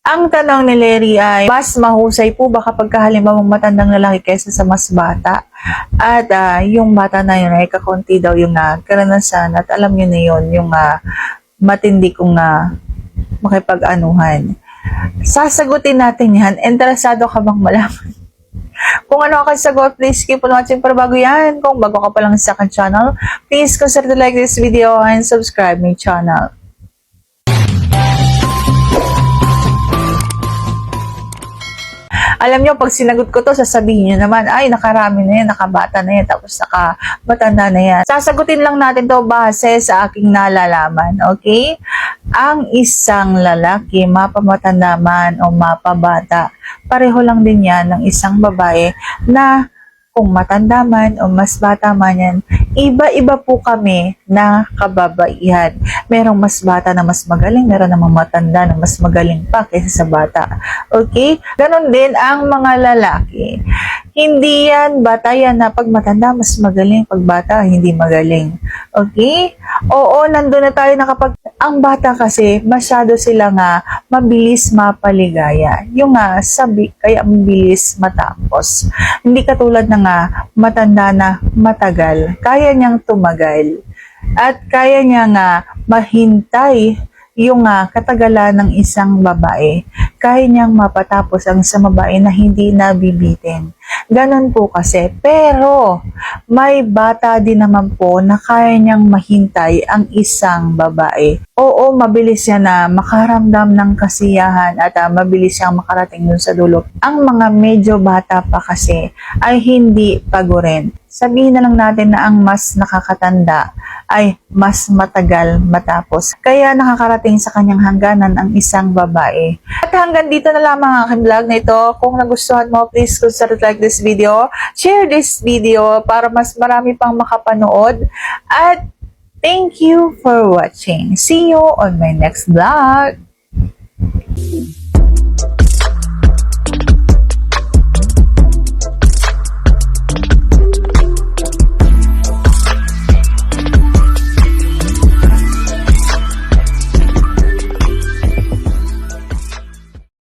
Ang tanong ni Larry ay, mas mahusay po ba kapag halimbawang matandang lalaki kaysa sa mas bata? At yung bata na yun ay kakunti daw yung karanasan at alam nyo na yun, yung matindi kong makipag-anuhan. Sasagutin natin yan. Interesado ka bang malaman? Kung ano ang sagot, please keep on watching para bago yan. Kung bago ka pa lang sa akin channel, please consider to like this video and subscribe my channel. Alam nyo, pag sinagot ko to, sasabihin nyo naman, ay, nakarami na yan, nakabata na yan, tapos nakamatanda na yan. Sasagutin lang natin to base sa aking nalalaman, okay? Ang isang lalaki, mapamatanda man o mapabata, pareho lang din yan ng isang babae na kung matanda man o mas bata man yan, iba-iba po kami na kababaihan. Merong mas bata na mas magaling, meron namang matanda na mas magaling pa kaysa sa bata. Okay? Ganon din ang mga lalaki. Hindi yan batayan na pag matanda mas magaling, pag bata hindi magaling. Okay? Oo, nandun na tayo na kapag ang bata kasi masyado sila mabilis mapaligaya. Yung sabi, kaya mabilis matapos. Hindi katulad ng matanda na matagal. Kaya niyang tumagal. At kaya niya mahintay yung katagalan ng isang babae. Kaya niyang mapatapos ang isang babae na hindi nabibitin. Ganon po kasi. Pero, may bata din naman po na kaya niyang mahintay ang isang babae. Oo, mabilis siya na makaramdam ng kasiyahan at mabilis siyang makarating dun sa dulo. Ang mga medyo bata pa kasi ay hindi pagurin. Sabihin na lang natin na ang mas nakakatanda ay mas matagal matapos. Kaya nakakarating sa kanyang hangganan ang isang babae. At hanggang dito na lamang ang aking vlog na ito. Kung nagustuhan mo, please consider to like this video. Share this video para mas marami pang makapanood. At thank you for watching. See you on my next vlog.